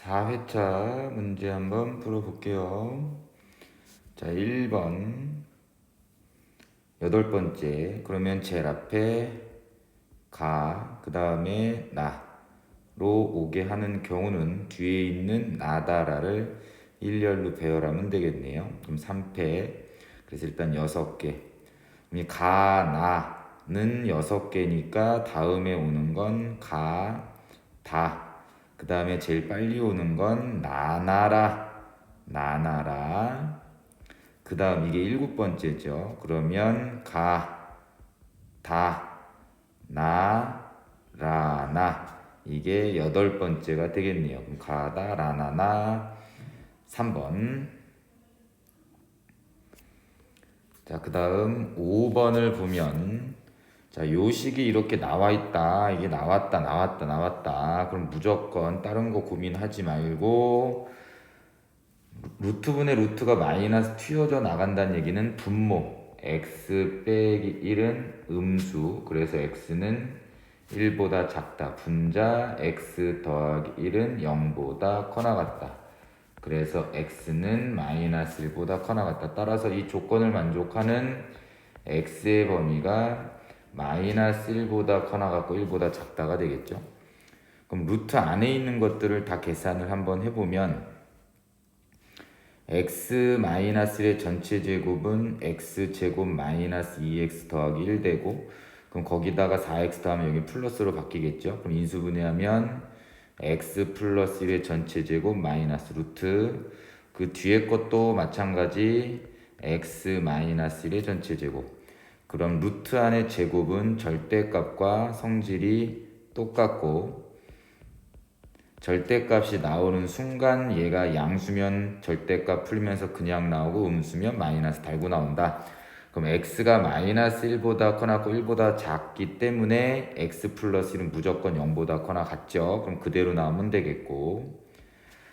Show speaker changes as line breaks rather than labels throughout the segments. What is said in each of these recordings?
4회차 문제 한번 풀어볼게요. 자, 1번 여덟 번째. 그러면 제일 앞에 가, 그 다음에 나로 오게 하는 경우는 뒤에 있는 나다라를 일렬로 배열하면 되겠네요. 그럼 3패. 그래서 일단 6개. 그럼 나는 6개니까 다음에 오는 건 다. 그 다음에 제일 빨리 오는 건 나나라. 그 다음 이게 7번째죠. 그러면 다, 나. 이게 8번째가 되겠네요. 그럼 가다, 라나나. 3번. 자, 그 다음 5번을 보면, 자, 요식이 이렇게 나와 있다. 이게 나왔다. 그럼 무조건 다른 거 고민하지 말고, 루트분의 루트가 마이너스 튀어져 나간다는 얘기는 분모. x 빼기 1은 음수. 그래서 x는 1보다 작다. 분자 x 더하기 1은 0보다 커 나갔다. 그래서 x는 마이너스 1보다 커 나갔다. 따라서 이 조건을 만족하는 x의 범위가 마이너스 1보다 커 나갔고 1보다 작다가 되겠죠. 그럼 루트 안에 있는 것들을 다 계산을 한번 해보면 x-1의 전체 제곱은 x제곱 마이너스 2x 더하기 1 되고, 그럼 거기다가 4x 더하면 여기 플러스로 바뀌겠죠. 그럼 인수분해하면 x 플러스 1의 전체 제곱 마이너스 루트, 그 뒤에 것도 마찬가지 x 마이너스 1의 전체 제곱. 그럼 루트 안의 제곱은 절대값과 성질이 똑같고, 절대값이 나오는 순간 얘가 양수면 절대값 풀면서 그냥 나오고 음수면 마이너스 달고 나온다. 그럼 x가 마이너스 1보다 커나고 1보다 작기 때문에 x 플러스 1은 무조건 0보다 커나 같죠. 그럼 그대로 나오면 되겠고,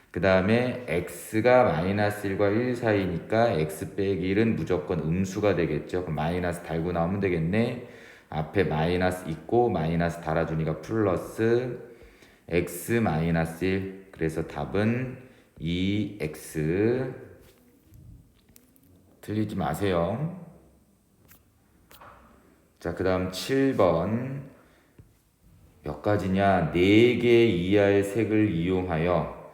그 다음에 x가 마이너스 1과 1 사이니까 x 빼기 1은 무조건 음수가 되겠죠. 그럼 마이너스 달고 나오면 되겠네. 앞에 마이너스 있고 마이너스 달아주니까 플러스 x-1. 그래서 답은 2x. 틀리지 마세요. 자, 그 다음 7번. 몇 가지냐? 4개 이하의 색을 이용하여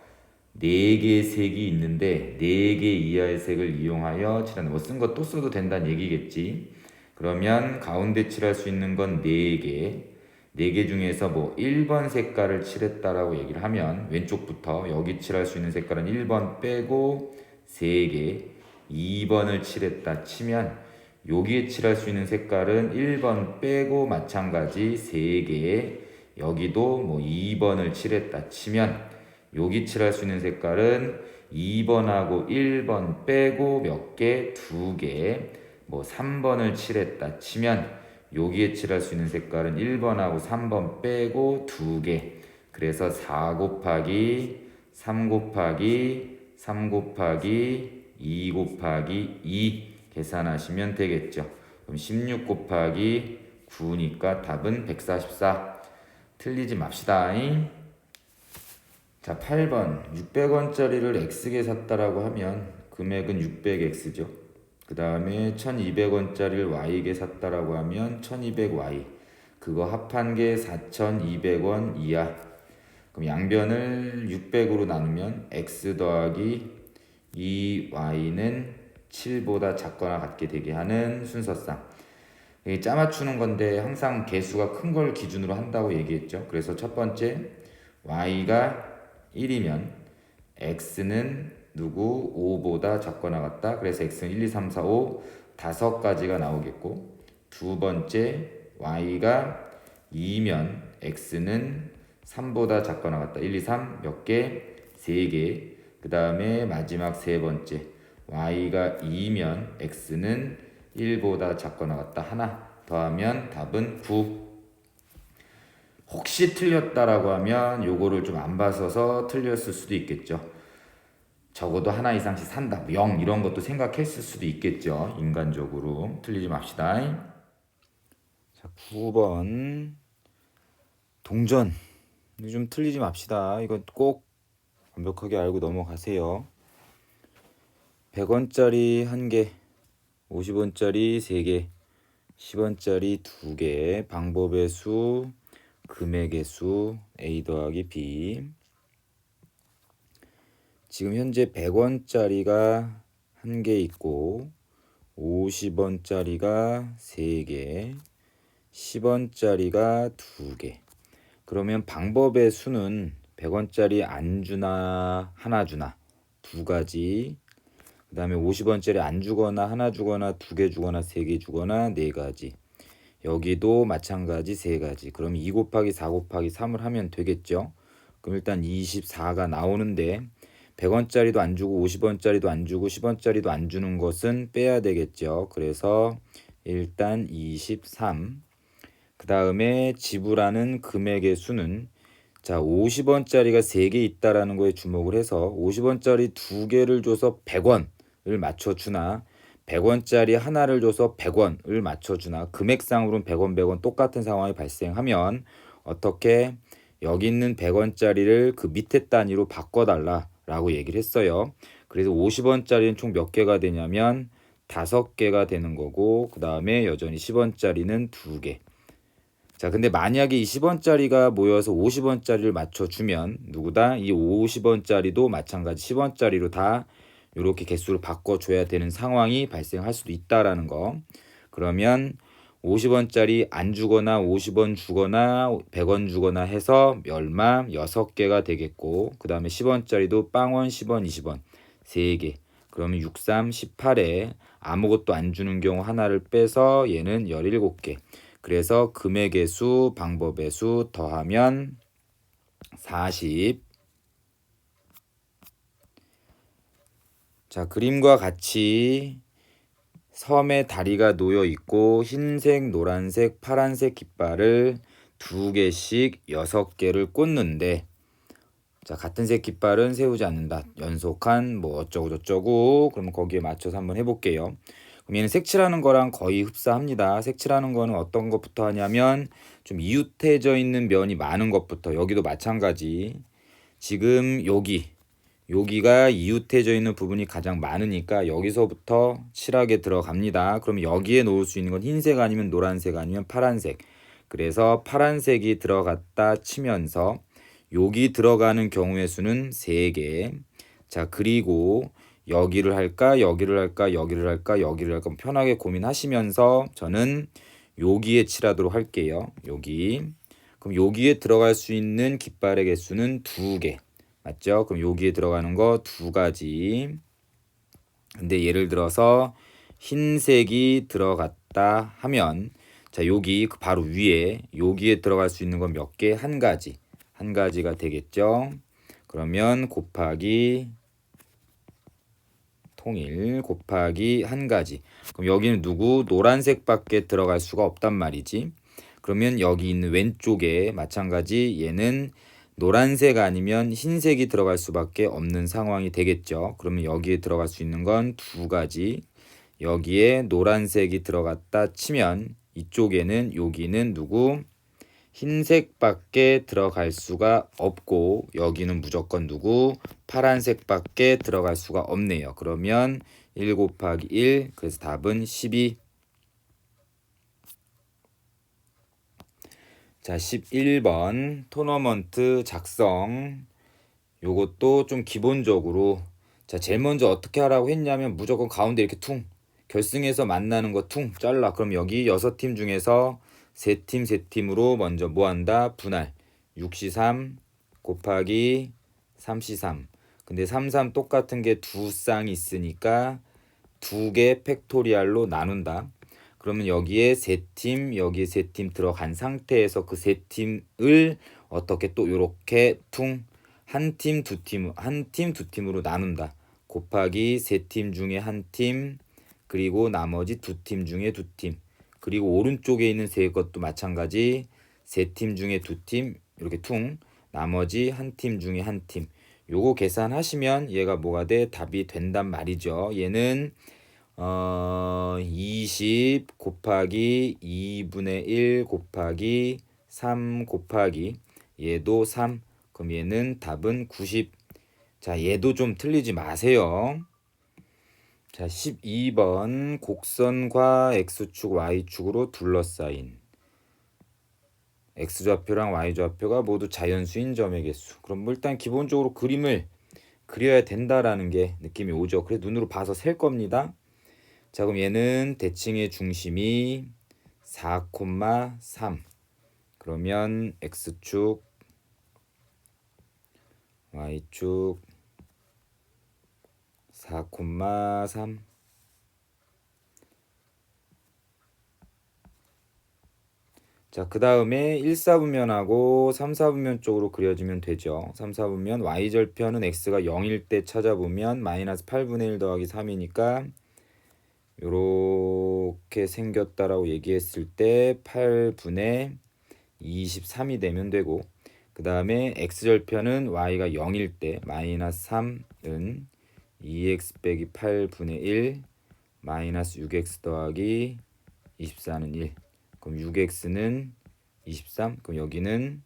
4개의 색이 있는데 4개 이하의 색을 이용하여 칠한다. 뭐 쓴 거 또 써도 된다는 얘기겠지. 그러면 가운데 칠할 수 있는 건 4개. 4개 중에서 뭐 1번 색깔을 칠했다라고 얘기를 하면 왼쪽부터 여기 칠할 수 있는 색깔은 1번 빼고 3개, 2번을 칠했다 치면 여기에 칠할 수 있는 색깔은 1번 빼고 마찬가지 3개, 여기도 뭐 2번을 칠했다 치면 여기 칠할 수 있는 색깔은 2번하고 1번 빼고 몇 개? 2개. 뭐 3번을 칠했다 치면 여기에 칠할 수 있는 색깔은 1번하고 3번 빼고 2개. 그래서 4 곱하기 3 곱하기 3 곱하기 2 곱하기 2 계산하시면 되겠죠. 그럼 16 곱하기 9니까 답은 144. 틀리지 맙시다. 자, 8번 600원짜리를 X게 샀다라고 하면 금액은 600X죠. 그 다음에 1200원짜리를 Y게 샀다라고 하면 1200Y. 그거 합한 게 4200원 이하. 그럼 양변을 600으로 나누면 X 더하기 2Y는 7보다 작거나 같게 되게 하는 순서상. 이게 짜맞추는 건데 항상 개수가 큰 걸 기준으로 한다고 얘기했죠. 그래서 첫 번째 Y가 1이면 x는 누구 5보다 작거나 같다. 그래서 x는 1, 2, 3, 4, 5 5가지가 나오겠고, 두 번째 y가 2면 x는 3보다 작거나 같다. 1, 2, 3 몇 개? 3개. 그 다음에 마지막 세 번째 y가 2면 x는 1보다 작거나 같다. 하나 더하면 답은 9. 혹시 틀렸다라고 하면 요거를 좀 안 봐서서 틀렸을 수도 있겠죠. 적어도 하나 이상씩 산다, 0 이런 것도 생각했을 수도 있겠죠. 인간적으로 틀리지 맙시다. 자, 9번 동전. 이거 좀 틀리지 맙시다. 이거 꼭 완벽하게 알고 넘어가세요. 100원짜리 1개, 50원짜리 3개, 10원짜리 2개, 방법의 수, 금액의 수, A 더하기 B. 지금 현재 100원짜리가 1개 있고 50원짜리가 3개, 10원짜리가 2개. 그러면 방법의 수는 100원짜리 안 주나 하나 주나 두 가지. 그 다음에 50원짜리 안 주거나 하나 주거나 2개 주거나 3개 주거나 4가지. 여기도 마찬가지 3가지. 그럼 2 곱하기 4 곱하기 3을 하면 되겠죠. 그럼 일단 24가 나오는데 100원짜리도 안 주고 50원짜리도 안 주고 10원짜리도 안 주는 것은 빼야 되겠죠. 그래서 일단 23. 그 다음에 지불하는 금액의 수는 자 50원짜리가 3개 있다라는 거에 주목을 해서 50원짜리 2개를 줘서 100원을 맞춰주나 100원짜리 하나를 줘서 100원을 맞춰주나 금액상으로는 100원 100원 똑같은 상황이 발생하면 어떻게 여기 있는 100원짜리를 그 밑에 단위로 바꿔달라라고 얘기를 했어요. 그래서 50원짜리는 총 몇 개가 되냐면 5개가 되는 거고 그 다음에 여전히 10원짜리는 2개. 자, 근데 만약에 이 10원짜리가 모여서 50원짜리를 맞춰주면 누구다? 이 50원짜리도 마찬가지 10원짜리로 다 이렇게 개수를 바꿔줘야 되는 상황이 발생할 수도 있다라는 거. 그러면 50원짜리 안 주거나 50원 주거나 100원 주거나 해서 얼마 6개가 되겠고 그 다음에 10원짜리도 빵원 10원 20원 3개. 그러면 6, 3, 18에 아무것도 안 주는 경우 하나를 빼서 얘는 17개. 그래서 금액의 수, 방법의 수 더하면 40. 자, 그림과 같이 섬에 다리가 놓여 있고 흰색, 노란색, 파란색 깃발을 2개씩 6개를 꽂는데 자, 같은 색 깃발은 세우지 않는다. 연속한 뭐 어쩌고 저쩌고. 그럼 거기에 맞춰서 한번 해볼게요. 그럼 얘는 색칠하는 거랑 거의 흡사합니다. 색칠하는 거는 어떤 것부터 하냐면 좀 이웃해져 있는 면이 많은 것부터. 여기도 마찬가지. 지금 여기가 이웃해져 있는 부분이 가장 많으니까 여기서부터 칠하게 들어갑니다. 그럼 여기에 놓을 수 있는 건 흰색 아니면 노란색 아니면 파란색. 그래서 파란색이 들어갔다 치면서 여기 들어가는 경우의 수는 3개. 자, 그리고 여기를 할까 여기를 할까 여기를 할까 여기를 할까 편하게 고민하시면서 저는 여기에 칠하도록 할게요. 여기. 그럼 여기에 들어갈 수 있는 깃발의 개수는 2개. 맞죠? 그럼 여기에 들어가는 거 2가지. 근데 예를 들어서 흰색이 들어갔다 하면 자, 여기 바로 위에 여기에 들어갈 수 있는 건 몇 개? 1가지. 1가지가 되겠죠. 그러면 곱하기 통일 곱하기 1가지. 그럼 여기는 누구? 노란색밖에 들어갈 수가 없단 말이지. 그러면 여기 있는 왼쪽에 마찬가지 얘는 노란색 아니면 흰색이 들어갈 수밖에 없는 상황이 되겠죠. 그러면 여기에 들어갈 수 있는 건 2가지. 여기에 노란색이 들어갔다 치면 이쪽에는 여기는 누구? 흰색밖에 들어갈 수가 없고 여기는 무조건 누구? 파란색밖에 들어갈 수가 없네요. 그러면 1 곱하기 1 그래서 답은 12. 자, 11번 토너먼트 작성. 요것도 좀 기본적으로 자, 제일 먼저 어떻게 하라고 했냐면 무조건 가운데 이렇게 퉁 결승에서 만나는 거 퉁 잘라. 그럼 여기 6팀 중에서 3팀으로 먼저 뭐 한다? 분할. 6C3 곱하기 3C3. 근데 33 똑같은 게 두 쌍이 있으니까 2개 팩토리얼로 나눈다. 그러면 여기에 3팀, 여기에 3팀 들어간 상태에서 그 3팀을 어떻게 또 요렇게 퉁 한 팀, 두 팀으로 나눈다. 곱하기 3팀 중에 1팀, 그리고 나머지 2팀 중에 2팀. 그리고 오른쪽에 있는 세 것도 마찬가지 3팀 중에 2팀 이렇게 퉁 나머지 1팀 중에 1팀. 요거 계산하시면 얘가 뭐가 돼? 답이 된단 말이죠. 얘는 20 곱하기 2분의 1 곱하기 3 곱하기 얘도 3. 그럼 얘는 답은 90. 자, 얘도 좀 틀리지 마세요. 자, 12번 곡선과 x축, y축으로 둘러싸인 x좌표랑 y좌표가 모두 자연수인 점의 개수. 그럼 뭐 일단 기본적으로 그림을 그려야 된다라는 게 느낌이 오죠. 그래서 눈으로 봐서 셀 겁니다. 자, 그럼 얘는 대칭의 중심이 4,3. 그러면 x축, y축 4,3. 자, 그 다음에 1, 4분면하고 3, 4분면 쪽으로 그려지면 되죠. 3, 4분면 y절편은 x가 0일 때 찾아보면 마이너스 8분의 1 더하기 3이니까 요렇게 생겼다라고 얘기했을 때 8분의 23이 되면 되고, 그 다음에 x절편은 y가 0일 때 마이너스 3은 2x 빼기 8분의 1 마이너스 6x 더하기 24는 1. 그럼 6x는 23. 그럼 여기는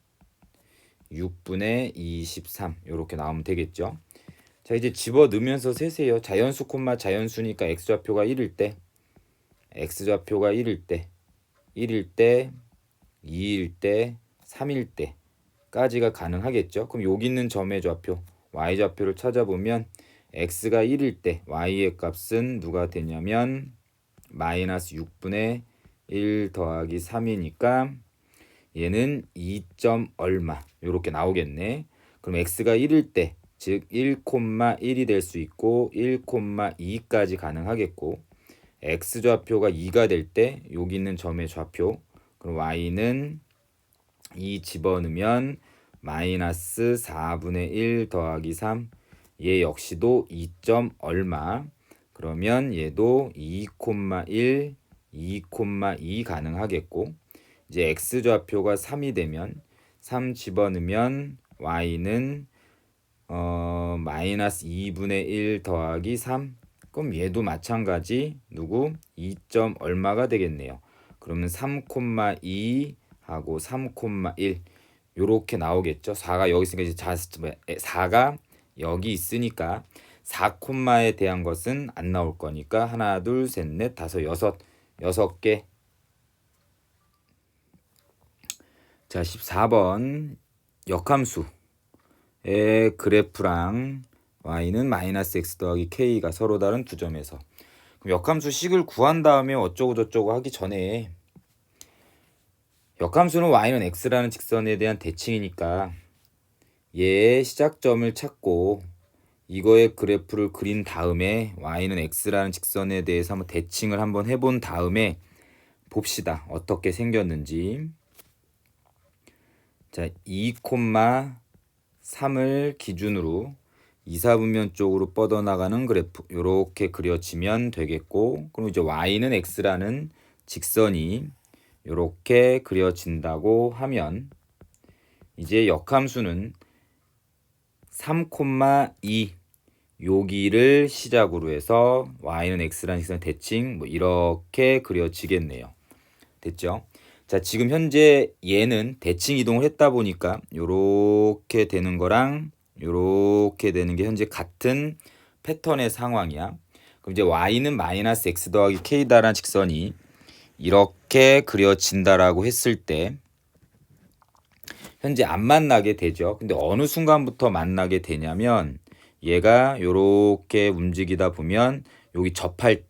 6분의 23 이렇게 나오면 되겠죠. 자, 이제 집어넣으면서 세세요. 자연수 콤마 자연수니까 x좌표가 1일 때, x좌표가 1일 때, 1일 때, 2일 때, 3일 때까지가 가능하겠죠. 그럼 여기 있는 점의 좌표, y좌표를 찾아보면 x가 1일 때 y의 값은 누가 되냐면 마이너스 6분의 1 더하기 3이니까 얘는 2점 얼마 이렇게 나오겠네. 그럼 x가 1일 때, 즉 1,1이 될 수 있고 1,2까지 가능하겠고, x좌표가 2가 될 때 여기 있는 점의 좌표, 그럼 y는 2 집어넣으면 마이너스 4분의 1 더하기 3. 얘 역시도 2점 얼마. 그러면 얘도 2,1, 2,2 가능하겠고, 이제 x좌표가 3이 되면 3 집어넣으면 y는 마이너스 2분의 1 더하기 3. 그럼 얘도 마찬가지 누구? 2점 얼마가 되겠네요. 그러면 3,2 하고 3,1 요렇게 나오겠죠. 4가 여기 있으니까 이제 4가 여기 있으니까 4콤마에 대한 것은 안 나올 거니까 하나, 둘, 셋, 넷, 다섯, 여섯 개. 자, 14번 역함수의 그래프랑 y는 마이너스 x 더하기 k가 서로 다른 두 점에서. 그럼 역함수 식을 구한 다음에 어쩌고 저쩌고 하기 전에, 역함수는 y는 x라는 직선에 대한 대칭이니까 얘의 시작점을 찾고 이거의 그래프를 그린 다음에 y는 x라는 직선에 대해서 한번 대칭을 한번 해본 다음에 봅시다. 어떻게 생겼는지. 자, 2,3을 기준으로 2, 4분면 쪽으로 뻗어나가는 그래프 이렇게 그려지면 되겠고, 그럼 이제 y는 x라는 직선이 이렇게 그려진다고 하면 이제 역함수는 3,2 여기를 시작으로 해서 y는 x라는 직선 대칭 뭐 이렇게 그려지겠네요. 됐죠? 자, 지금 현재 얘는 대칭 이동을 했다 보니까 요렇게 되는 거랑 요렇게 되는 게 현재 같은 패턴의 상황이야. 그럼 이제 y는 마이너스 x 더하기 k다라는 직선이 이렇게 그려진다라고 했을 때 현재 안 만나게 되죠. 근데 어느 순간부터 만나게 되냐면 얘가 요렇게 움직이다 보면 여기 접할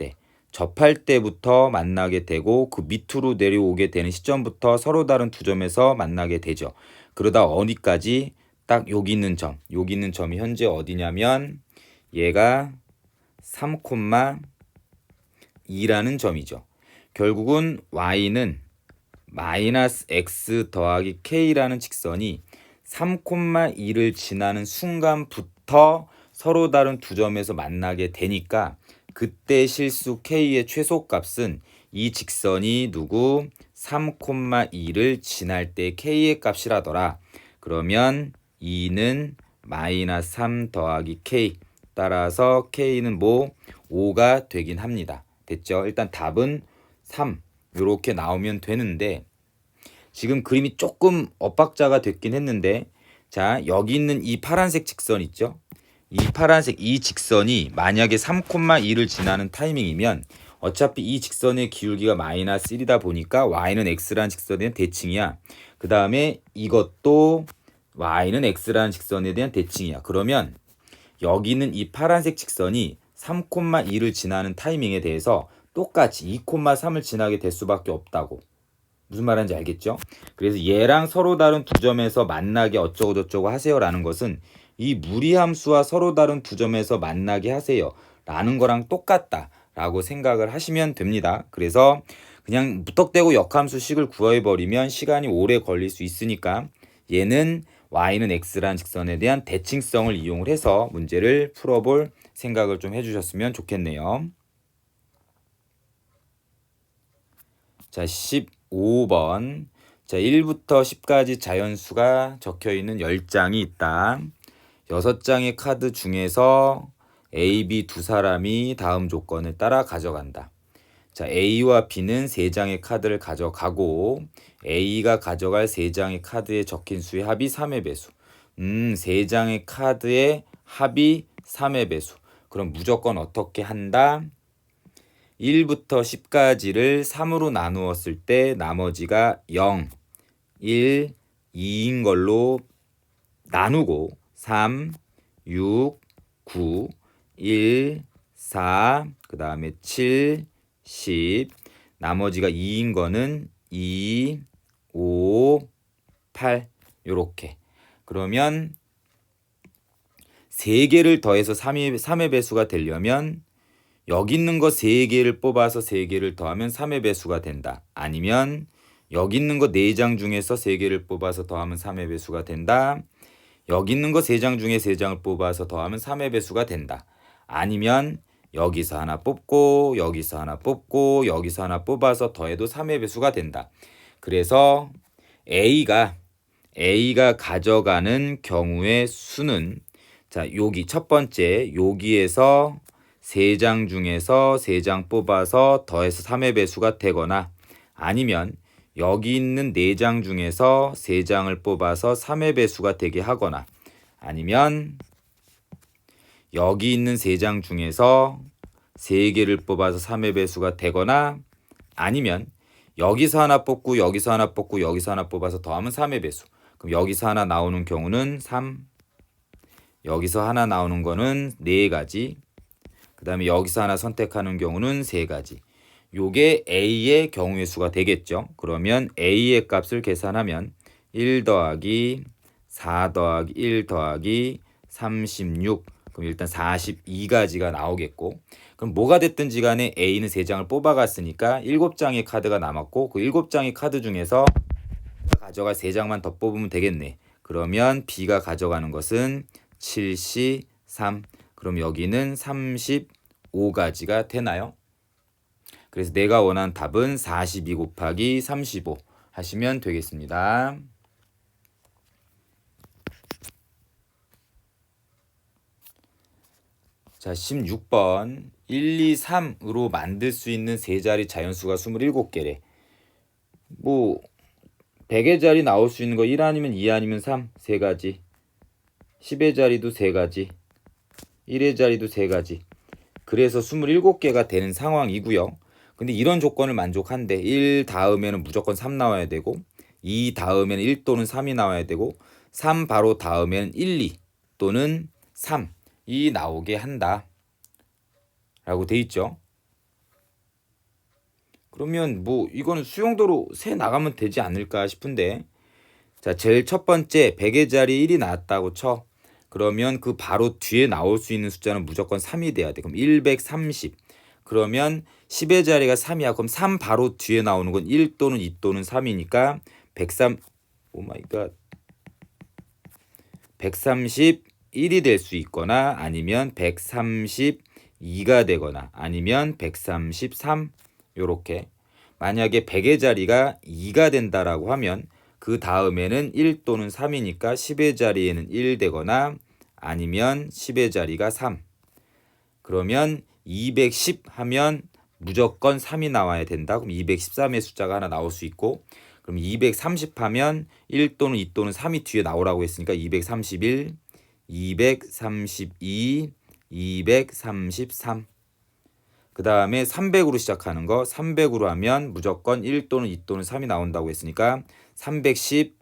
때부터 만나게 되고 그 밑으로 내려오게 되는 시점부터 서로 다른 두 점에서 만나게 되죠. 그러다 어디까지? 딱 여기 있는 점이 현재 어디냐면 얘가 3,2라는 점이죠. 결국은 y는 마이너스 x 더하기 k라는 직선이 3,2를 지나는 순간부터 서로 다른 두 점에서 만나게 되니까 그때 실수 k의 최소값은 이 직선이 누구? 3,2를 지날 때 k의 값이라더라. 그러면 2는 마이너스 3 더하기 k, 따라서 k는 뭐 5가 되긴 합니다. 됐죠? 일단 답은 3 이렇게 나오면 되는데, 지금 그림이 조금 엇박자가 됐긴 했는데, 자, 여기 있는 이 파란색 직선 있죠? 이 파란색 이 직선이 만약에 3,2를 지나는 타이밍이면 어차피 이 직선의 기울기가 마이너스 1이다 보니까 y는 x라는 직선에 대한 대칭이야. 그 다음에 이것도 y는 x라는 직선에 대한 대칭이야. 그러면 여기는 이 파란색 직선이 3,2를 지나는 타이밍에 대해서 똑같이 2,3을 지나게 될 수밖에 없다고. 무슨 말인지 알겠죠? 그래서 얘랑 서로 다른 두 점에서 만나게 어쩌고 저쩌고 하세요 라는 것은 이 무리함수와 서로 다른 두 점에서 만나게 하세요 라는 거랑 똑같다 라고 생각을 하시면 됩니다. 그래서 그냥 무턱대고 역함수식을 구해버리면 시간이 오래 걸릴 수 있으니까 얘는 y는 x라는 직선에 대한 대칭성을 이용을 해서 문제를 풀어볼 생각을 좀 해주셨으면 좋겠네요. 자, 15번. 자, 1부터 10까지 자연수가 적혀있는 10장이 있다. 6장의 카드 중에서 A, B 두 사람이 다음 조건을 따라 가져간다. 자, A와 B는 3장의 카드를 가져가고 A가 가져갈 3장의 카드에 적힌 수의 합이 3의 배수. 3장의 카드의 합이 3의 배수. 그럼 무조건 어떻게 한다? 1부터 10까지를 3으로 나누었을 때 나머지가 0, 1, 2인 걸로 나누고 3, 6, 9, 1, 4, 그 다음에 7, 10, 나머지가 2인 거는 2, 5, 8 요렇게. 그러면 3개를 더해서 3의 배수가 되려면 여기 있는 거 3개를 뽑아서 3개를 더하면 3의 배수가 된다. 아니면 여기 있는 거 4장 중에서 3개를 뽑아서 더하면 3의 배수가 된다. 여기 있는 거 3장 중에 3장을 뽑아서 더하면 3의 배수가 된다. 아니면 여기서 하나 뽑고 여기서 하나 뽑고 여기서 하나 뽑아서 더해도 3의 배수가 된다. 그래서 A가 가져가는 경우의 수는 자, 여기 첫 번째 여기에서 3장 중에서 3장 뽑아서 더해서 3의 배수가 되거나 아니면 여기 있는 4장 중에서 3장을 뽑아서 3의 배수가 되게 하거나 아니면 여기 있는 3장 중에서 3개를 뽑아서 3의 배수가 되거나 아니면 여기서 하나 뽑고 여기서 하나 뽑고 여기서 하나 뽑아서 더하면 3의 배수. 그럼 여기서 하나 나오는 경우는 3, 여기서 하나 나오는 거는 4가지, 그 다음에 여기서 하나 선택하는 경우는 3가지. 요게 A의 경우의 수가 되겠죠. 그러면 A의 값을 계산하면 1 더하기 4 더하기 1 더하기 36, 그럼 일단 42가지가 나오겠고, 그럼 뭐가 됐든지 간에 A는 3장을 뽑아갔으니까 7장의 카드가 남았고 그 7장의 카드 중에서 가져갈 3장만 더 뽑으면 되겠네. 그러면 B가 가져가는 것은 73, 그럼 여기는 35가지가 되나요? 그래서 내가 원하는 답은 42 곱하기 35 하시면 되겠습니다. 자, 16번 1, 2, 3으로 만들 수 있는 세 자리 자연수가 27개래. 뭐 100의 자리 나올 수 있는 거 1 아니면 2 아니면 3, 3가지. 10의 자리도 3가지. 1의 자리도 3가지. 그래서 27개가 되는 상황이고요. 근데 이런 조건을 만족한데 1 다음에는 무조건 3 나와야 되고 2 다음에는 1 또는 3이 나와야 되고 3 바로 다음에는 1, 2 또는 3이 나오게 한다 라고 돼 있죠. 그러면 뭐 이거는 수용도로 세 나가면 되지 않을까 싶은데, 자, 제일 첫 번째 100의 자리 1이 나왔다고 쳐. 그러면 그 바로 뒤에 나올 수 있는 숫자는 무조건 3이 돼야 돼. 그럼 130. 그러면 10의 자리가 3이야. 그럼 3 바로 뒤에 나오는 건 1 또는 2 또는 3이니까 103, 오 마이 갓. 131이 될 수 있거나 아니면 132가 되거나 아니면 133, 요렇게. 만약에 100의 자리가 2가 된다라고 하면 그 다음에는 1 또는 3이니까 10의 자리에는 1 되거나 아니면 10의 자리가 3. 그러면 210 하면 무조건 3이 나와야 된다. 그럼 213의 숫자가 하나 나올 수 있고, 그럼 230 하면 1 또는 2 또는 3이 뒤에 나오라고 했으니까 231, 232, 233. 그 다음에 300으로 시작하는 거 300으로 하면 무조건 1 또는 2 또는 3이 나온다고 했으니까 310,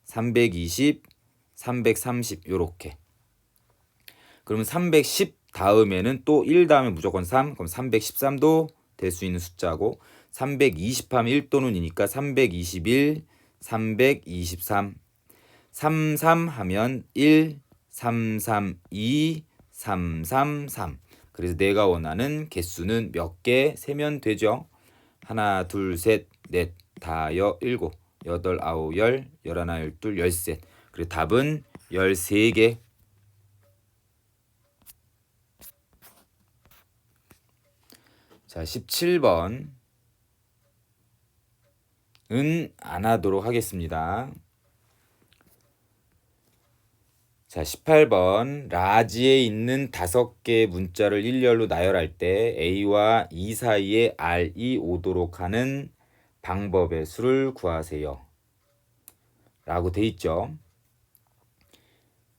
320, 330 요렇게. 그러면 310 다음에는 또 1 다음에 무조건 3. 그럼 313도 될 수 있는 숫자고 320 하면 1 또는 2니까 321, 323. 33 하면 1, 332, 333. 그래서 내가 원하는 개수는 몇 개 세면 되죠. 하나, 둘, 셋, 넷, 다, 일곱, 여덟, 아홉, 열, 열하나, 열둘, 열셋. 그리고 답은 13개. 자, 17번은 안 하도록 하겠습니다. 자, 18번 라지에 있는 5개의 문자를 일렬로 나열할 때 A와 E 사이에 R이 오도록 하는 방법의 수를 구하세요. 라고 돼 있죠.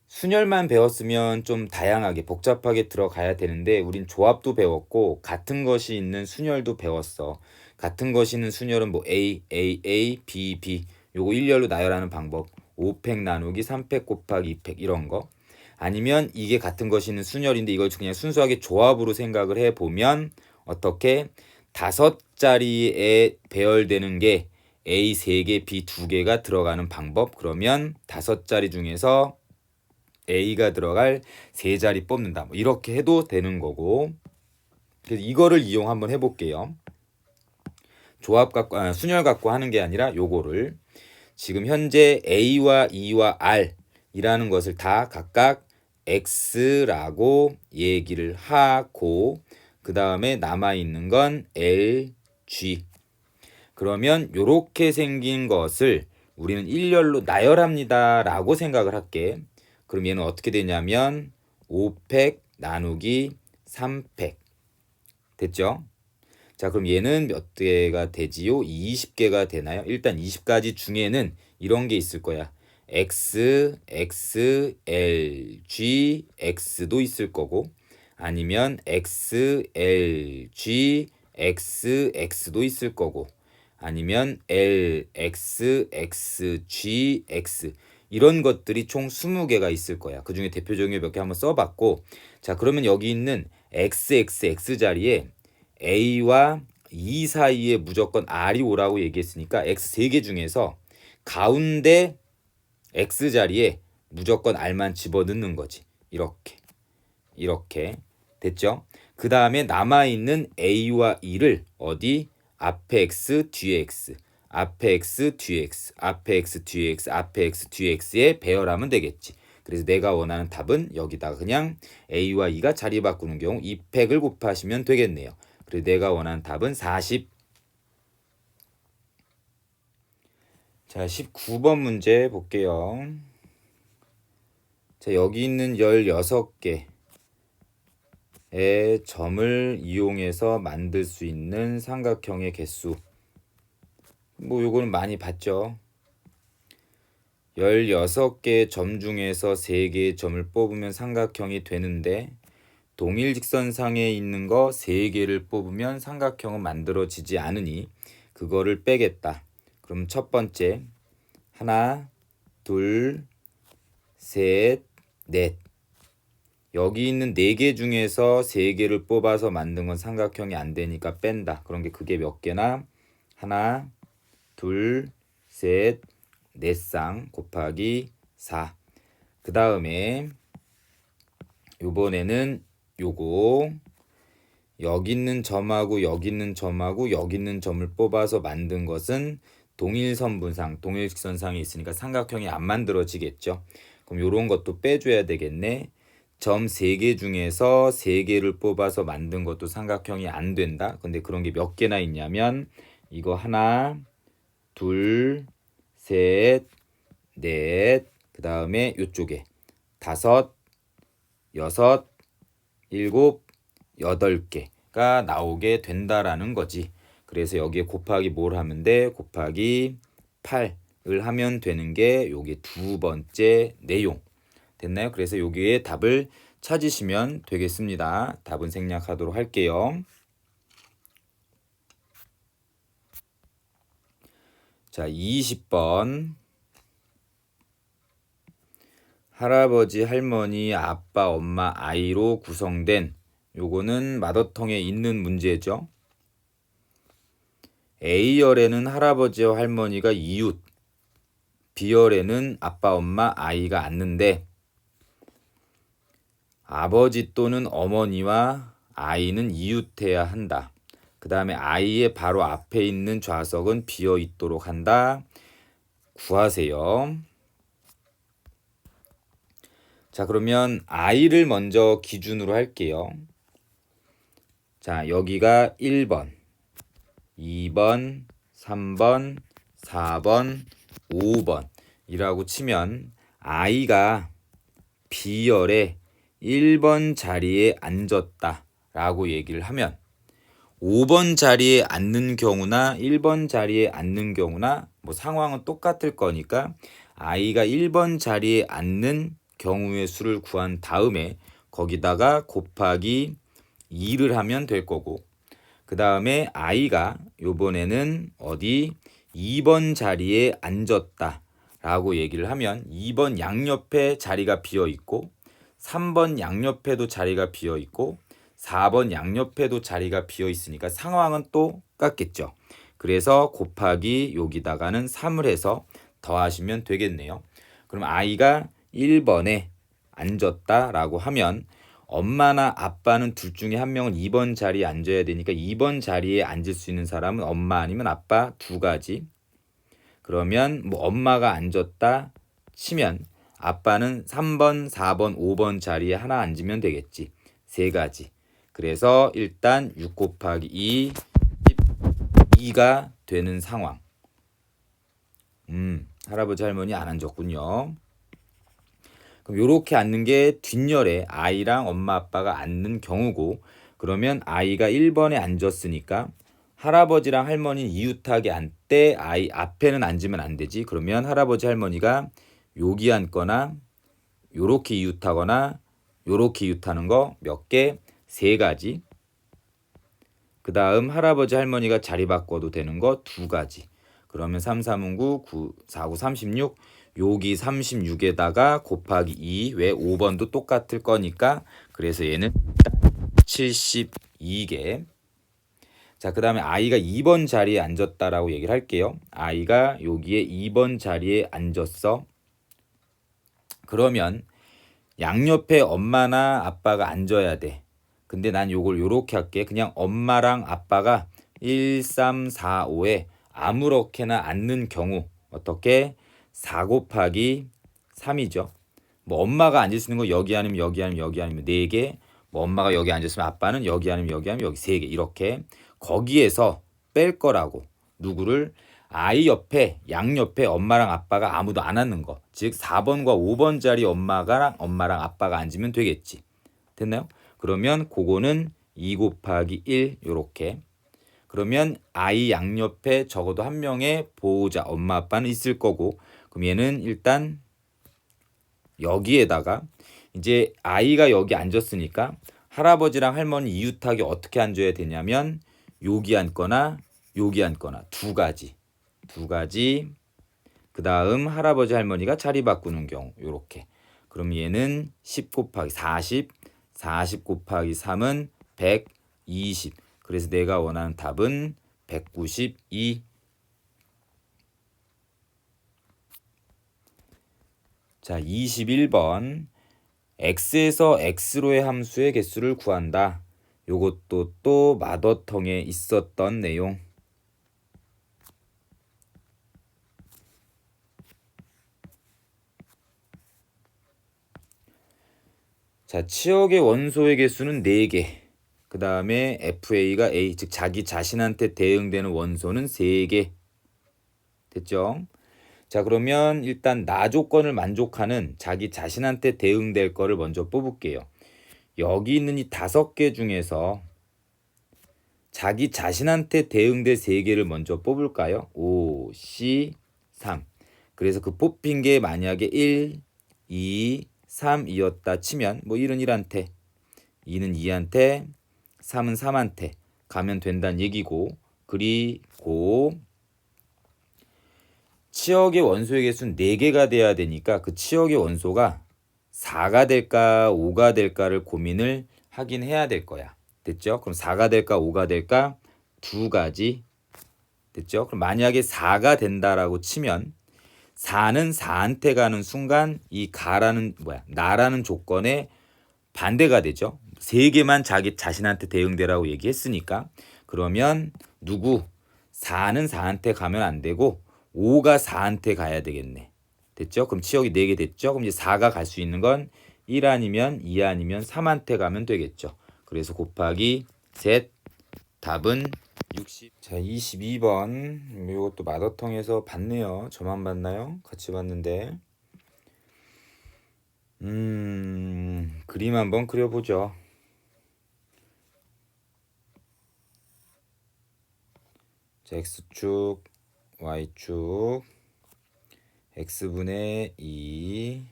순열만 배웠으면 좀 다양하게 복잡하게 들어가야 되는데 우린 조합도 배웠고 같은 것이 있는 순열도 배웠어. 같은 것이 있는 순열은 뭐 A, B, B 요거 일렬로 나열하는 방법 5팩 나누기 3팩 곱하기 2팩 이런 거 아니면 이게 같은 것이 있는 순열인데 이걸 그냥 순수하게 조합으로 생각을 해보면 어떻게 5자리에 배열되는 게 A 3개, B 2개가 들어가는 방법 그러면 5자리 중에서 A가 들어갈 3자리 뽑는다. 뭐 이렇게 해도 되는 거고 그래서 이거를 이용 한번 해볼게요. 조합 갖고 순열 갖고 하는 게 아니라 요거를 지금 현재 A와 E와 R이라는 것을 다 각각 X라고 얘기를 하고 그 다음에 남아있는 건 L, G 그러면 요렇게 생긴 것을 우리는 일렬로 나열합니다 라고 생각을 할게. 그럼 얘는 어떻게 되냐면 5팩 나누기 3팩 됐죠? 자 그럼 얘는 몇 개가 되지요? 20개가 되나요? 일단 20가지 중에는 이런 게 있을 거야. X, X, L, G, X도 있을 거고 아니면 X, L, G, X, X도 있을 거고 아니면 L, X, X, G, X 이런 것들이 총 20개가 있을 거야. 그 중에 대표적인 게 몇 개 한번 써봤고 자 그러면 여기 있는 XX 자리에 A와 E 사이에 무조건 R이 오라고 얘기했으니까 X 3개 중에서 가운데 X 자리에 무조건 R만 집어넣는 거지. 이렇게 됐죠? 그 다음에 남아있는 A와 E를 어디? 앞에 X, 뒤에 X 앞에 X, 뒤에 X 앞에 X, 뒤에 X 앞에 X, 뒤에 X에 배열하면 되겠지. 그래서 내가 원하는 답은 여기다가 그냥 A와 E가 자리 바꾸는 경우 2팩을 곱하시면 되겠네요. 그래서 내가 원하는 답은 40. 자, 19번 문제 볼게요. 자, 여기 있는 16개의 점을 이용해서 만들 수 있는 삼각형의 개수. 뭐 요거는 많이 봤죠. 16개의 점 중에서 3개의 점을 뽑으면 삼각형이 되는데 동일 직선상에 있는 거 3개를 뽑으면 삼각형은 만들어지지 않으니 그거를 빼겠다. 그럼 첫 번째 하나, 둘, 셋, 넷 여기 있는 4개 중에서 3개를 뽑아서 만든 건 삼각형이 안 되니까 뺀다. 그런 게 그게 몇 개나? 하나, 둘, 셋, 넷 쌍 곱하기 4. 그 다음에 요번에는 요거 여기 있는 점하고 여기 있는 점하고 여기 있는 점을 뽑아서 만든 것은 동일선분상, 동일직선상에 있으니까 삼각형이 안 만들어지겠죠. 그럼 요런 것도 빼줘야 되겠네. 점 3개 중에서 3개를 뽑아서 만든 것도 삼각형이 안 된다. 근데 그런 게 몇 개나 있냐면 이거 하나, 둘, 셋, 넷, 그 다음에 요쪽에 5, 6, 7, 8개가 나오게 된다라는 거지. 그래서 여기에 곱하기 뭘 하면 돼? 곱하기 8을 하면 되는 게 요게 두 번째 내용. 됐나요? 그래서 여기에 답을 찾으시면 되겠습니다. 답은 생략하도록 할게요. 자, 20번. 할아버지, 할머니, 아빠, 엄마, 아이로 구성된, 요거는 마더텅에 있는 문제죠. A열에는 할아버지와 할머니가 이웃, B열에는 아빠, 엄마, 아이가 앉는데 아버지 또는 어머니와 아이는 이웃해야 한다. 그 다음에 아이의 바로 앞에 있는 좌석은 비어 있도록 한다. 구하세요. 자, 그러면 아이를 먼저 기준으로 할게요. 자, 여기가 1번, 2번, 3번, 4번, 5번 이라고 치면 아이가 B열에 1번 자리에 앉았다 라고 얘기를 하면 5번 자리에 앉는 경우나 1번 자리에 앉는 경우나 뭐 상황은 똑같을 거니까 아이가 1번 자리에 앉는 경우의 수를 구한 다음에 거기다가 곱하기 2를 하면 될 거고, 그 다음에 아이가 요번에는 어디 2번 자리에 앉았다 라고 얘기를 하면 2번 양옆에 자리가 비어 있고 3번 양옆에도 자리가 비어 있고 4번 양옆에도 자리가 비어 있으니까 상황은 똑같겠죠. 그래서 곱하기 여기다가는 3을 해서 더하시면 되겠네요. 그럼 아이가 1번에 앉았다라고 하면 엄마나 아빠는 둘 중에 한 명은 2번 자리에 앉아야 되니까 2번 자리에 앉을 수 있는 사람은 엄마 아니면 아빠 두 가지. 그러면 뭐 엄마가 앉았다 치면 아빠는 3번, 4번, 5번 자리에 하나 앉으면 되겠지. 세 가지. 그래서 일단 6 곱하기 2, 12가 되는 상황. 할아버지 할머니 안 앉았군요. 그럼 이렇게 앉는 게 뒷열에 아이랑 엄마 아빠가 앉는 경우고, 그러면 아이가 1번에 앉았으니까 할아버지랑 할머니 이웃하게 앉되 아이 앞에는 앉으면 안 되지. 그러면 할아버지 할머니가 여기 앉거나 요렇게 이웃하거나 요렇게 이웃하는 거 몇 개? 세 가지. 그 다음 할아버지 할머니가 자리 바꿔도 되는 거 두 가지. 그러면 3, 3은 9, 9, 4, 9, 36. 여기 36에다가 곱하기 2. 왜 5번도 똑같을 거니까. 그래서 얘는 72개. 자, 그 다음에 아이가 2번 자리에 앉았다라고 얘기를 할게요. 아이가 여기에 2번 자리에 앉았어. 그러면 양옆에 엄마나 아빠가 앉아야 돼. 근데 난 요걸 요렇게 할게. 그냥 엄마랑 아빠가 1, 3, 4, 5에 아무렇게나 앉는 경우 어떻게? 4 곱하기 3이죠. 뭐 엄마가 앉을 수 있는 거 여기 아니면 여기 아니면 여기 아니면 4개. 뭐 엄마가 여기 앉았으면 아빠는 여기 아니면 여기 아니면 여기 3개. 이렇게 거기에서 뺄 거라고. 누구를? 아이 옆에 양옆에 엄마랑 아빠가 아무도 안 앉는 거. 즉 4번과 5번 자리 엄마랑 아빠가 앉으면 되겠지. 됐나요? 그러면 그거는 2 곱하기 1 요렇게. 그러면 아이 양옆에 적어도 한 명의 보호자 엄마 아빠는 있을 거고, 그럼 얘는 일단 여기에다가 이제 아이가 여기 앉았으니까 할아버지랑 할머니 이웃하게 어떻게 앉아야 되냐면 여기 앉거나 여기 앉거나 두 가지. 그 다음 할아버지 할머니가 자리 바꾸는 경우 요렇게. 그럼 얘는 10 곱하기 40 곱하기 3은 120. 그래서 내가 원하는 답은 192. 자, 21번. x에서 x로의 함수의 개수를 구한다. 요것도 또 마더텅에 있었던 내용. 자, 치역의 원소의 개수는 4개. 그 다음에 FA가 A, 즉 자기 자신한테 대응되는 원소는 3개. 됐죠? 자, 그러면 일단 나 조건을 만족하는 자기 자신한테 대응될 거를 먼저 뽑을게요. 여기 있는 이 5개 중에서 자기 자신한테 대응될 3개를 먼저 뽑을까요? 5, C, 3. 그래서 그 뽑힌 게 만약에 1, 2, 3이었다 치면 뭐 1은 1한테, 2는 2한테, 3은 3한테 가면 된다는 얘기고, 그리고 치역의 원소의 개수는 4개가 돼야 되니까 그 치역의 원소가 4가 될까 5가 될까를 고민을 하긴 해야 될 거야. 됐죠? 그럼 4가 될까 5가 될까 두 가지. 됐죠? 그럼 만약에 4가 된다라고 치면 4는 4한테 가는 순간 이 나라는 조건에 반대가 되죠. 3개만 자기 자신한테 대응되라고 얘기했으니까. 그러면 4는 4한테 가면 안 되고 5가 4한테 가야 되겠네. 됐죠? 그럼 치역이 4개 됐죠? 그럼 이제 4가 갈 수 있는 건 1 아니면 2 아니면 3한테 가면 되겠죠. 그래서 곱하기 셋, 답은 60. 자, 22번. 이것도 마더텅에서 봤네요. 저만 봤나요? 같이 봤는데. 그림 한번 그려보죠. 자, X축, Y축, X분의 2.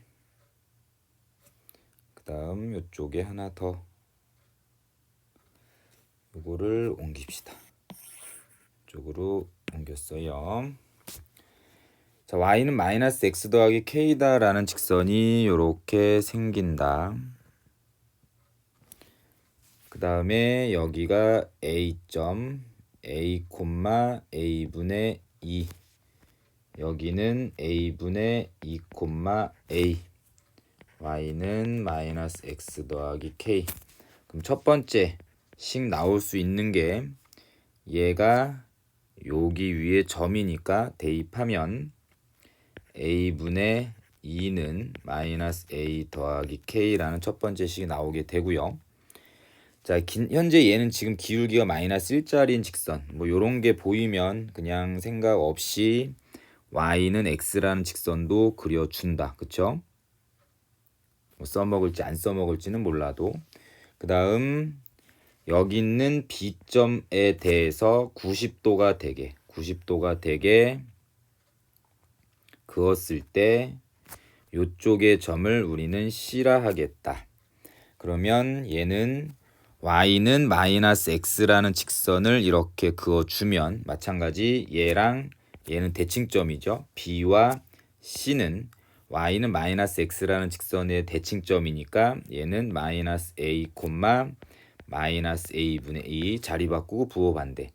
그 다음 이쪽에 하나 더. 요거를 옮깁시다. 이쪽으로 옮겼어요. 자, y는 마이너스 x 더하기 k다 라는 직선이 이렇게 생긴다. 그 다음에 여기가 a점 a, a분의 2, 여기는 a분의 2, a, y는 마이너스 x 더하기 k. 그럼 첫 번째 식 나올 수 있는 게 얘가 여기 위에 점이니까 대입하면 a분의 2는 마이너스 a 더하기 k라는 첫 번째 식이 나오게 되고요. 자, 현재 얘는 지금 기울기가 마이너스 1짜리인 직선, 뭐 요런 게 보이면 그냥 생각 없이 y는 x라는 직선도 그려준다. 그쵸? 뭐 써먹을지 안 써먹을지는 몰라도. 그 다음 여기 있는 B점에 대해서 90도가 되게 그었을 때 요쪽의 점을 우리는 C라 하겠다. 그러면 얘는 y는 마이너스 x라는 직선을 이렇게 그어주면 마찬가지 얘랑 얘는 대칭점이죠. B와 C는 y는 마이너스 x라는 직선의 대칭점이니까 얘는 마이너스 a, 마이너스 a분의 2 자리 바꾸고 부호 반대.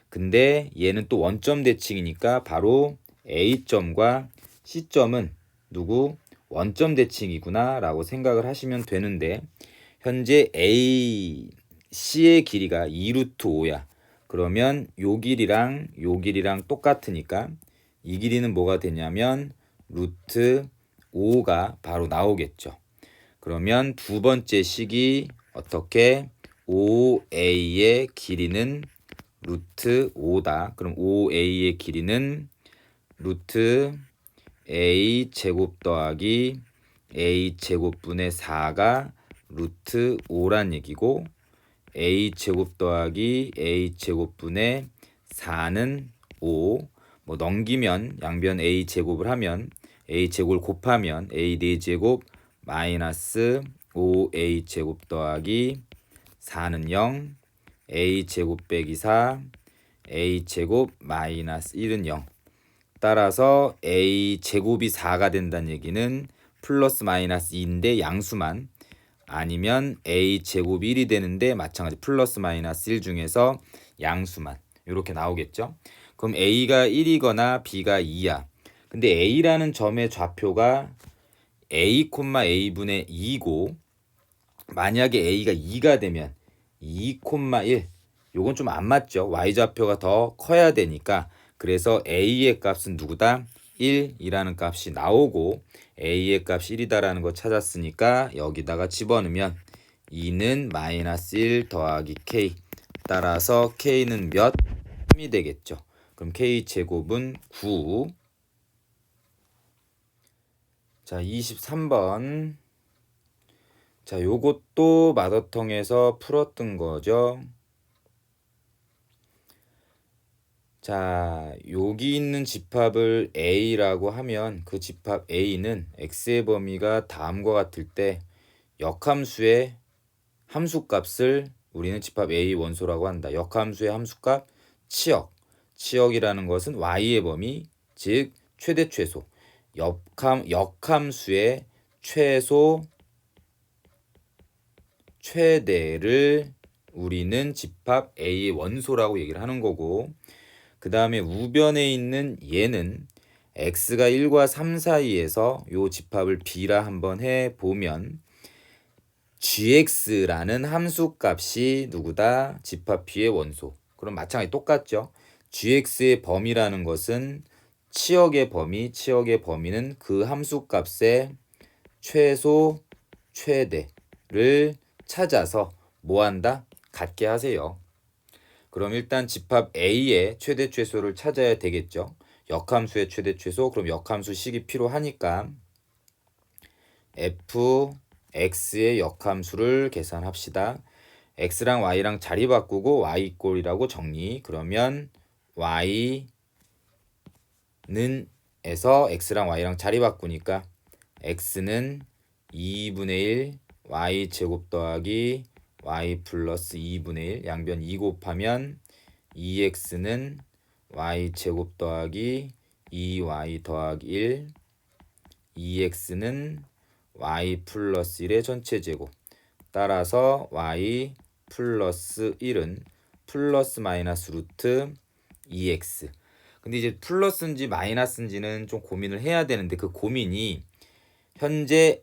근데 얘는 또 원점 대칭이니까 바로 A점과 C점은 원점 대칭이구나 라고 생각을 하시면 되는데, 현재 C의 길이가 2루트 5야. 그러면 요 길이랑 똑같으니까 이 길이는 뭐가 되냐면 루트 5가 바로 나오겠죠. 그러면 두 번째 식이 어떻게 5a의 길이는 루트 5다. 그럼 5a의 길이는 루트 a 제곱 더하기 a 제곱분의 4가 루트 5란 얘기고, a 제곱 더하기 a 제곱분의 4는 5. 뭐 넘기면 양변 a 제곱을 하면 a 제곱을 곱하면 a 4제곱 마이너스 5a 제곱 더하기 4는 0, a 제곱 빼기 4, a 제곱 마이너스 1은 0. 따라서 a 제곱이 4가 된다는 얘기는 플러스 마이너스 2인데 양수만, 아니면 a 제곱이 1이 되는데 마찬가지 플러스 마이너스 1 중에서 양수만, 이렇게 나오겠죠. 그럼 a가 1이거나 b가 2야. 근데 a라는 점의 좌표가 a, a분의 2고, 만약에 a가 2가 되면 2, 1, 요건 좀 안 맞죠. y좌표가 더 커야 되니까. 그래서 a의 값은 누구다? 1이라는 값이 나오고, a의 값이 1이다라는 거 찾았으니까 여기다가 집어넣으면 2는 마이너스 1 더하기 k. 따라서 k는 몇? 3이 되겠죠. 그럼 k 제곱은 9. 자, 23번. 자, 요것도 마더텅에서 풀었던 거죠. 자, 여기 있는 집합을 A라고 하면 그 집합 A는 x의 범위가 다음과 같을 때 역함수의 함수값을 우리는 집합 A 원소라고 한다. 역함수의 함수값 치역. 치역이라는 것은 y의 범위, 즉 최대 최소. 역함수의 최소 최대를 우리는 집합 A의 원소라고 얘기를 하는 거고, 그 다음에 우변에 있는 얘는 x가 1과 3 사이에서 요 집합을 B라 한번 해보면 gx라는 함수값이 누구다? 집합 B의 원소. 그럼 마찬가지 똑같죠. gx의 범위라는 것은 치역의 범위는 그 함수값의 최소 최대를 찾아서 뭐한다? 같게 하세요. 그럼 일단 집합 A의 최대 최소를 찾아야 되겠죠. 역함수의 최대 최소, 그럼 역함수식이 필요하니까 fx의 역함수를 계산합시다. x랑 y랑 자리 바꾸고 y꼴이라고 정리. 그러면 y는 에서 x랑 y랑 자리 바꾸니까 x는 2분의 1 y 제곱 더하기 y 플러스 2분의 1 양변 2 곱하면 2x는 y 제곱 더하기 2y 더하기 1 2x는 y 플러스 1의 전체 제곱. 따라서 y 플러스 1은 플러스 마이너스 루트 2x. 근데 이제 플러스인지 마이너스인지는 좀 고민을 해야 되는데 그 고민이 현재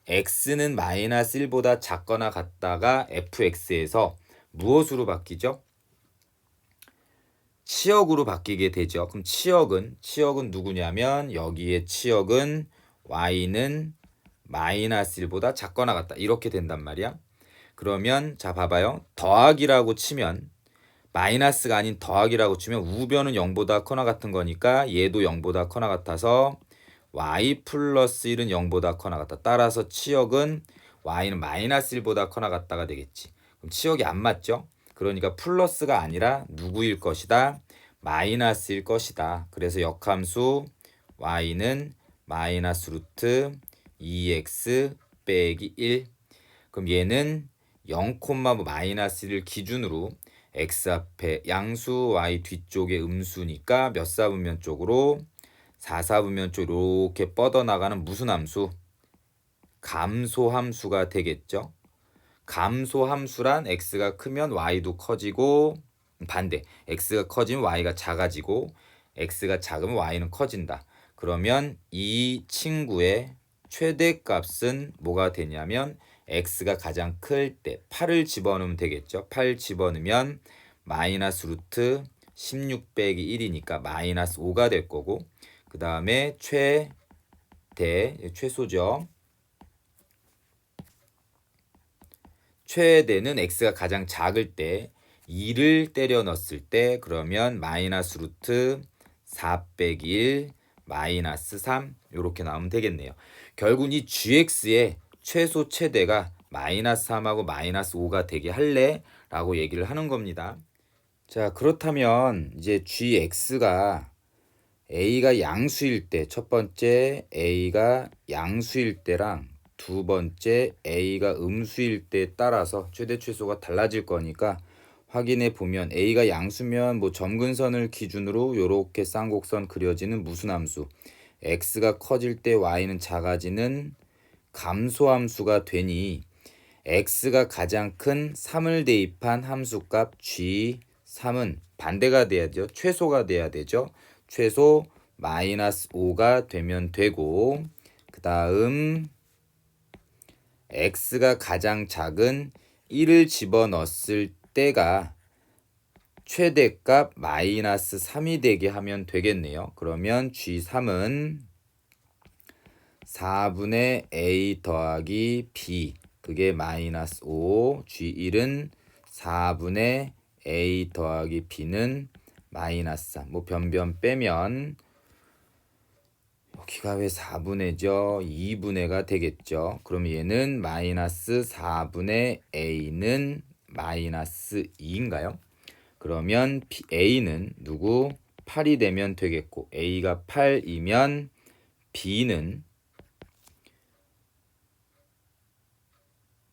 x는 마이너스 1보다 작거나 같다가 fx에서 무엇으로 바뀌죠? 치역으로 바뀌게 되죠. 그럼 치역은 누구냐면 여기에 치역은 y는 마이너스 1보다 작거나 같다. 이렇게 된단 말이야. 그러면 자 봐봐요. 더하기라고 치면 마이너스가 아닌 더하기라고 치면 우변은 0보다 커나 같은 거니까 얘도 0보다 커나 같아서 y 플러스 1은 0보다 커나 같다. 따라서 치역은 y는 마이너스 1보다 커나 같다가 되겠지. 그럼 치역이 안 맞죠? 그러니까 플러스가 아니라 누구일 것이다? 마이너스일 것이다. 그래서 역함수 y는 마이너스 루트 2x 빼기 1. 그럼 얘는 0, 마이너스 1을 기준으로 x 앞에 양수 y 뒤쪽에 음수니까 몇 사분면 쪽으로 4사분면 쪽 이렇게 뻗어나가는 무슨 함수? 감소함수가 되겠죠. 감소함수란 x가 크면 y도 커지고 반대. x가 커지면 y가 작아지고 x가 작으면 y는 커진다. 그러면 이 친구의 최대값은 뭐가 되냐면 x가 가장 클 때 8을 집어넣으면 되겠죠. 8 집어넣으면 마이너스 루트 16 빼기 1이니까 마이너스 5가 될 거고, 그 다음에 최소죠. 최대는 x가 가장 작을 때 2를 때려 넣었을 때 그러면 마이너스 루트 4 빼기 1 마이너스 3 이렇게 나오면 되겠네요. 결국 이 gx의 최소 최대가 마이너스 3하고 마이너스 5가 되게 할래? 라고 얘기를 하는 겁니다. 자, 그렇다면 이제 gx가 a가 양수일 때, 첫 번째 a가 양수일 때랑 두 번째 a가 음수일 때에 따라서 최대 최소가 달라질 거니까 확인해 보면 a가 양수면 뭐 점근선을 기준으로 이렇게 쌍곡선 그려지는 무슨 함수? x가 커질 때 y는 작아지는 감소함수가 되니 x가 가장 큰 3을 대입한 함수값 g3은 반대가 돼야죠. 최소가 돼야 되죠. 최소 마이너스 5가 되면 되고, 그 다음 x가 가장 작은 1을 집어넣었을 때가 최대값 마이너스 3이 되게 하면 되겠네요. 그러면 g3은 4분의 a 더하기 b, 그게 마이너스 5, g1은 4분의 a 더하기 b는 마이너스 3. 뭐 변변 빼면 여기가 왜 4분의죠? 2분의가 되겠죠. 그럼 얘는 마이너스 4분의 a는 마이너스 2인가요? 그러면 A는 누구? 8이 되면 되겠고 A가 8이면 B는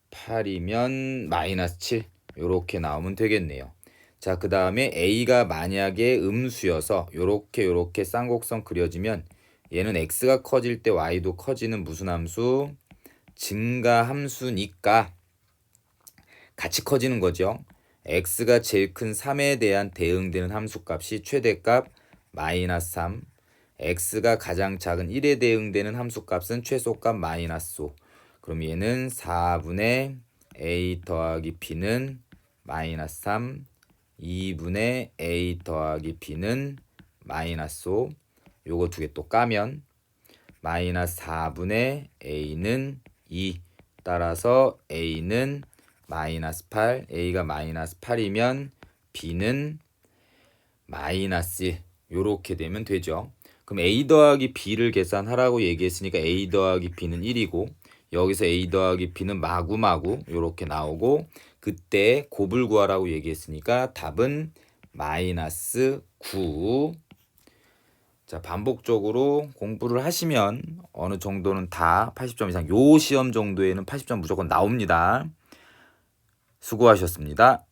8이면 마이너스 7 요렇게 나오면 되겠네요. 자, 그 다음에 A가 만약에 음수여서 요렇게 쌍곡선 그려지면 얘는 X가 커질 때 Y도 커지는 무슨 함수? 증가 함수니까 같이 커지는 거죠. X가 제일 큰 3에 대한 대응되는 함수값이 최대값 마이너스 3, X가 가장 작은 1에 대응되는 함수값은 최소값 마이너스 5. 그럼 얘는 4분의 A 더하기 B는 마이너스 3, 2분의 A 더하기 B는 마이너스 5. 요거 두 개 또 까면 마이너스 4분의 A는 2. 따라서 A는 마이너스 8, A가 마이너스 8이면 B는 마이너스 1. 요렇게 되면 되죠. 그럼 A 더하기 B를 계산하라고 얘기했으니까 A 더하기 B는 1이고 여기서 A 더하기 B는 마구마구 요렇게 나오고 그때 곱을 구하라고 얘기했으니까 답은 마이너스 9. 자, 반복적으로 공부를 하시면 어느 정도는 다 80점 이상 요 시험 정도에는 80점 무조건 나옵니다. 수고하셨습니다.